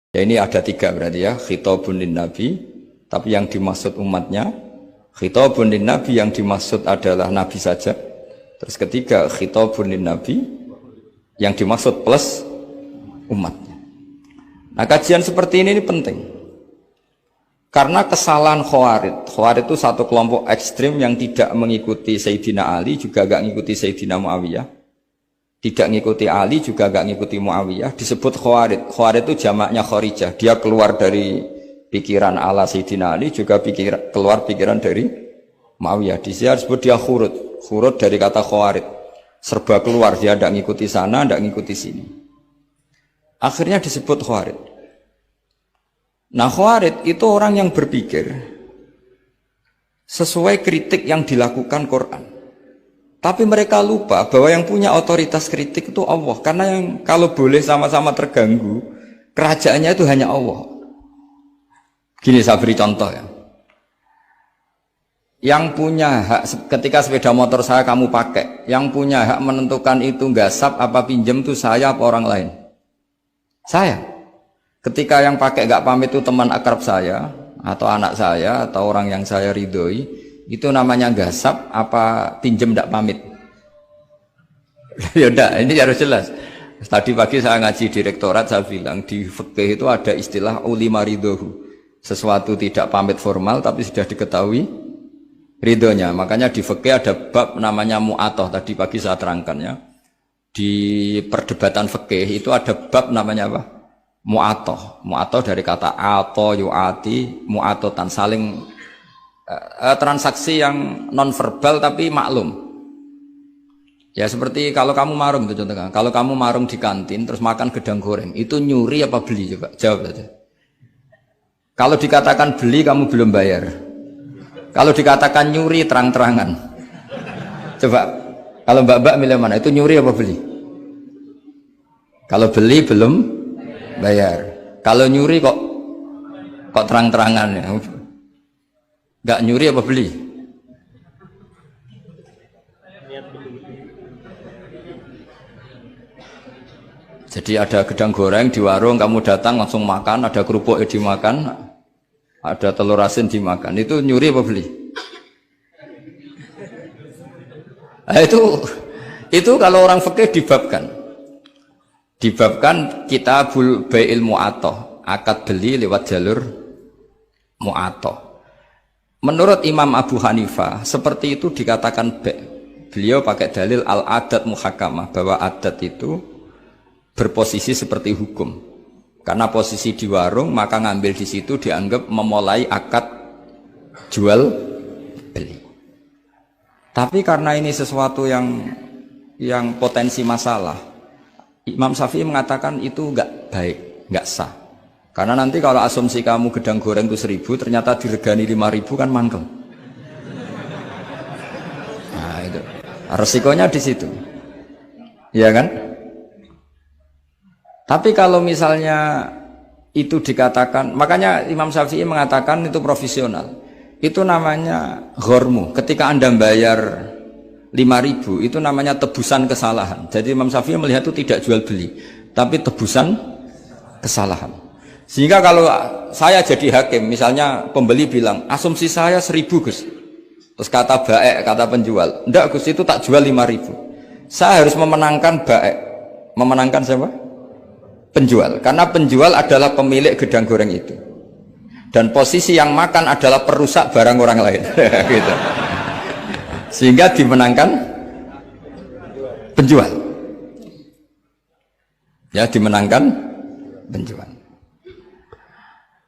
Ya ini ada tiga berarti ya, khitabun lin nabi, tapi yang dimaksud umatnya, khitabun lin nabi yang dimaksud adalah nabi saja. Terus ketiga, khitabun lin nabi yang dimaksud plus umatnya. Nah, kajian seperti ini penting. Karena kesalahan Khawarij. Khawarij itu satu kelompok ekstrim yang tidak mengikuti Sayyidina Ali, juga gak mengikuti Sayyidina Muawiyah. Tidak mengikuti Ali, juga gak mengikuti Muawiyah. Disebut Khawarij. Khawarij itu jamaknya Kharijah. Dia keluar dari pikiran ala Sayyidina Ali, juga keluar pikiran dari Muawiyah. Di sini disebut dia khurud. Khurud dari kata Khawarij. Serba keluar, dia tidak mengikuti sana, tidak mengikuti sini. Akhirnya disebut Khawarij. Nah, Khawarij itu orang yang berpikir sesuai kritik yang dilakukan Quran. Tapi mereka lupa bahwa yang punya otoritas kritik itu Allah. Karena yang kalau boleh sama-sama terganggu, kerajaannya itu hanya Allah. Gini saya beri contoh ya. Yang punya hak ketika sepeda motor saya kamu pakai, yang punya hak menentukan itu gasap apa pinjam itu saya apa orang lain? Saya. Ketika yang pakai gak pamit itu teman akrab saya atau anak saya atau orang yang saya ridhoi, itu namanya gasap apa pinjem gak pamit? Ya udah, ini harus jelas. Tadi pagi saya ngaji direktorat, saya bilang di fikih itu ada istilah ulima ridhohu. Sesuatu tidak pamit formal tapi sudah diketahui ridhonya. Makanya di fikih ada bab namanya mu'atoh. Tadi pagi saya terangkan ya. Di perdebatan fikih itu ada bab namanya apa? Mu'atoh. Mu'atoh dari kata ato yu'ati, mu'atotan, saling transaksi yang non verbal tapi maklum. Ya seperti kalau kamu marung itu contohnya. Kalau kamu marung di kantin terus makan gedang goreng, itu nyuri apa beli? Coba jawab saja. Kalau dikatakan beli kamu belum bayar. Kalau dikatakan nyuri terang-terangan. Coba kalau mbak-mbak milih mana? Itu nyuri apa beli? Kalau beli belum bayar. Kalau nyuri kok terang-terangan ya. Enggak nyuri apa beli? Jadi ada gedang goreng di warung, kamu datang langsung makan, ada kerupuk dimakan, ada telur asin dimakan. Itu nyuri apa beli? Nah, itu kalau orang fikih dibabkan kitabul bai'il mu'atoh, akad beli lewat jalur mu'atoh. Menurut Imam Abu Hanifah seperti itu dikatakan beliau pakai dalil al-adat muhakamah, bahwa adat itu berposisi seperti hukum. Karena posisi di warung, maka ngambil di situ dianggap memulai akad jual beli. Tapi karena ini sesuatu yang potensi masalah, Imam Syafi'i mengatakan itu enggak baik, enggak sah. Karena nanti kalau asumsi kamu gedang goreng itu 1.000, ternyata diregani 5.000 kan mangkel. Nah itu resikonya di situ, ya kan? Tapi kalau misalnya itu dikatakan, makanya Imam Syafi'i mengatakan itu profesional. Itu namanya ghormu. Ketika Anda bayar 5.000, itu namanya tebusan kesalahan. Jadi Imam Syafi'i melihat itu tidak jual beli, tapi tebusan kesalahan. Sehingga kalau saya jadi hakim, misalnya pembeli bilang, asumsi saya 1.000 Gus. Terus kata baek, kata penjual, enggak Gus itu tak jual 5.000. Saya harus memenangkan baek. Memenangkan siapa? Penjual. Karena penjual adalah pemilik gedang goreng itu. Dan posisi yang makan adalah perusak barang orang lain. Gitu. Sehingga dimenangkan penjual. Ya, dimenangkan penjual.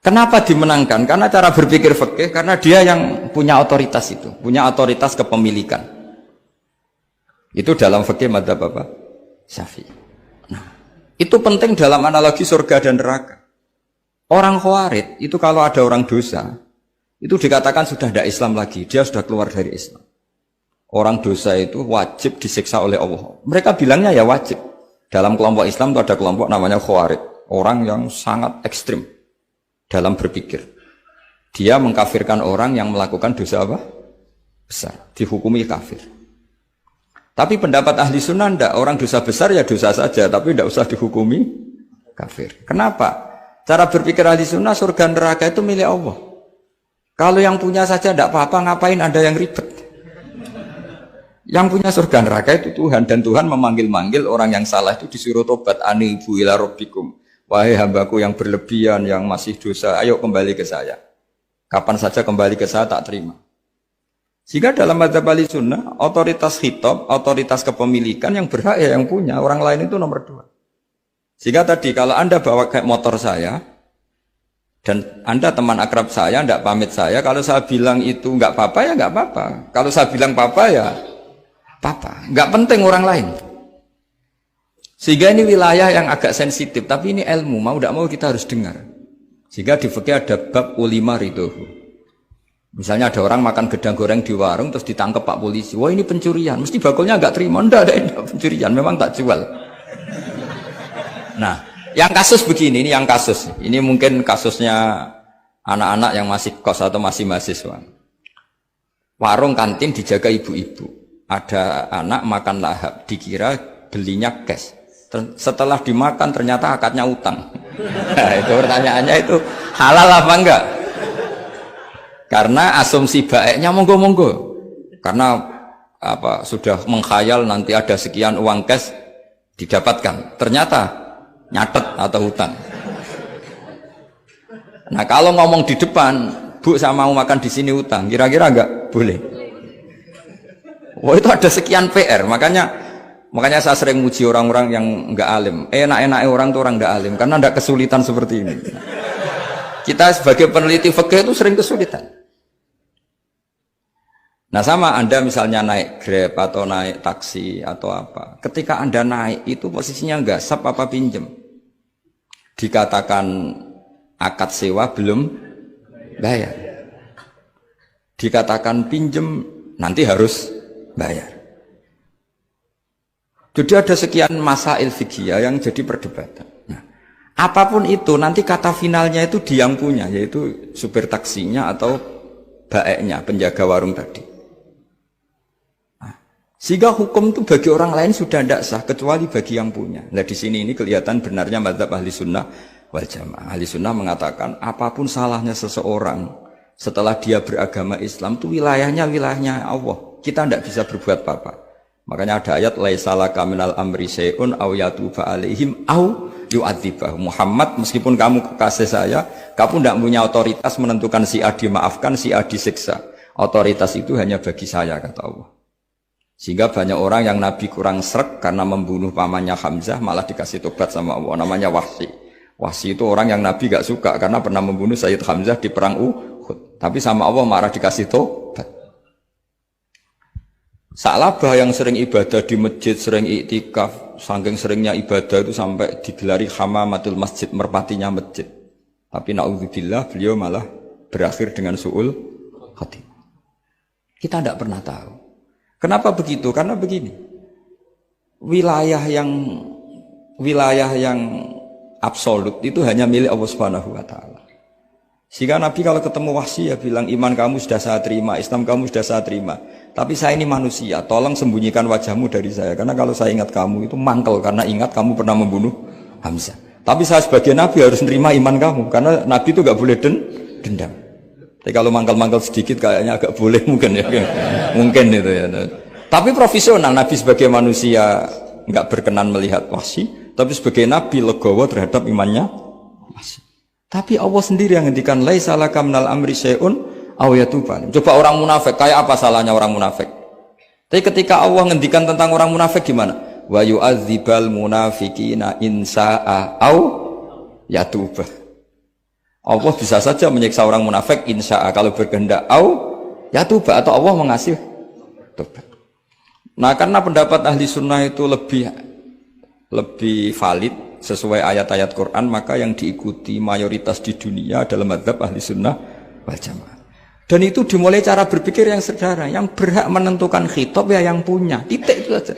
Kenapa dimenangkan? Karena cara berpikir fikih, karena dia yang punya otoritas itu, punya otoritas kepemilikan. Itu dalam fikih madzhab apa? Syafi'i. Nah, itu penting dalam analogi surga dan neraka. Orang Khawarij itu kalau ada orang dosa, itu dikatakan sudah tidak Islam lagi, dia sudah keluar dari Islam. Orang dosa itu wajib disiksa oleh Allah. Mereka bilangnya ya wajib. Dalam kelompok Islam itu ada kelompok namanya Khawarij, orang yang sangat ekstrim dalam berpikir. Dia mengkafirkan orang yang melakukan dosa apa? Besar, dihukumi kafir. Tapi pendapat ahli sunnah enggak, orang dosa besar ya dosa saja, tapi enggak usah dihukumi kafir. Kenapa? Cara berpikir ahli sunnah, surga neraka itu milik Allah. Kalau yang punya saja tidak apa-apa, ngapain ada yang ribet? Yang punya surga neraka itu Tuhan, dan Tuhan memanggil-manggil orang yang salah itu disuruh tobat. Anibu ila rabbikum, wahai hambaku yang berlebihan, yang masih dosa, ayo kembali ke saya. Kapan saja kembali ke saya tak terima. Sehingga dalam mazhab ahli sunnah, otoritas khitab, otoritas kepemilikan yang berhak ya yang punya, orang lain itu nomor 2. Sehingga tadi kalau Anda bawa kayak motor saya, dan Anda teman akrab saya, tidak pamit saya, kalau saya bilang itu nggak apa-apa ya nggak apa-apa. Kalau saya bilang apa-apa ya apa-apa. Nggak penting orang lain. Sehingga ini wilayah yang agak sensitif, tapi ini ilmu, mau tidak mau kita harus dengar. Sehingga di fikih ada bab ulima ridhohu. Misalnya ada orang makan gedang goreng di warung terus ditangkap Pak polisi. Wah ini pencurian, mesti bakulnya nggak terima. Enggak pencurian, memang tak jual. Nah, yang kasus begini, ini yang kasus. Ini mungkin kasusnya anak-anak yang masih kos atau masih mahasiswa. Warung kantin dijaga ibu-ibu. Ada anak makan lahap, dikira belinya cash. Setelah dimakan ternyata akadnya utang. Nah, itu pertanyaannya itu halal apa enggak? Karena asumsi baiknya monggo-monggo. Karena apa sudah mengkhayal nanti ada sekian uang cash didapatkan. Ternyata nyatet atau hutang. Nah, kalau ngomong di depan, Bu saya mau makan di sini hutang, kira-kira enggak boleh. Wah, itu ada sekian PR. Makanya saya sering muji orang-orang yang enggak alim. Enak-enaknya orang tuh orang enggak alim karena enggak kesulitan seperti ini. Kita sebagai peneliti fikih itu sering kesulitan. Nah sama Anda misalnya naik Grab atau naik taksi atau apa. Ketika Anda naik itu posisinya gasap apa pinjem. Dikatakan akad sewa belum bayar. Dikatakan pinjem nanti harus bayar. Jadi ada sekian masail fikih yang jadi perdebatan. Nah, apapun itu nanti kata finalnya itu dia yang punya, yaitu supir taksinya atau baeknya, penjaga warung tadi. Sehingga hukum itu bagi orang lain sudah tidak sah kecuali bagi yang punya. Nah di sini ini kelihatan benarnya mazhab ahli sunnah wal jamaah. Ahli sunnah mengatakan apapun salahnya seseorang setelah dia beragama Islam itu wilayahnya Allah. Kita tidak bisa berbuat apa-apa. Makanya ada ayat laisalaka minal amri syai'un aw yatuba alaihim aw yu'adzibah. Muhammad meskipun kamu kekasih saya, kamu tidak punya otoritas menentukan si A dimaafkan, si A disiksa. Otoritas itu hanya bagi saya kata Allah. Sehingga banyak orang yang Nabi kurang srek karena membunuh pamannya Hamzah malah dikasih tobat sama Allah, namanya Wahsy. Wahsy itu orang yang Nabi gak suka karena pernah membunuh Sayyid Hamzah di perang Uhud. Tapi sama Allah marah dikasih tobat. Sa'labah yang sering ibadah di masjid, sering iktikaf, saking seringnya ibadah itu sampai digelari hamamatul masjid, merpatinya masjid. Tapi na'udzubillah beliau malah berakhir dengan su'ul khatimah. Kita tidak pernah tahu. Kenapa begitu? Karena begini, wilayah yang absolut itu hanya milik Allah Subhanahu wa Ta'ala. Sehingga Nabi kalau ketemu Wahsy ya bilang iman kamu sudah saya terima, Islam kamu sudah saya terima. Tapi saya ini manusia, tolong sembunyikan wajahmu dari saya. Karena kalau saya ingat kamu itu mangkel karena ingat kamu pernah membunuh Hamzah. Tapi saya sebagai Nabi harus menerima iman kamu karena Nabi itu gak boleh dendam. Tapi kalau mangkal-mangkal sedikit kayaknya agak boleh mungkin ya. Mungkin itu ya. Tapi profesional Nabi sebagai manusia enggak berkenan melihat Wahsy, tapi sebagai Nabi legowo terhadap imannya Wahsy. Tapi Allah sendiri yang ngendikan laisa laka minal amri syai'un aw yatuba. Coba orang munafik, kayak apa salahnya orang munafik? Tapi ketika Allah ngendikan tentang orang munafik gimana? Wa yu'adzibal munafiqina in sa'a aw yatuba. Allah bisa saja menyiksa orang munafik insya'a kalau berkehendak ya tuba atau Allah mengasih tobat. Nah karena pendapat ahli sunnah itu lebih valid sesuai ayat-ayat Quran, maka yang diikuti mayoritas di dunia adalah mazhab ahli sunnah wal jamaah. Dan itu dimulai cara berpikir yang sederhana, yang berhak menentukan khitab ya yang punya, titik itu saja.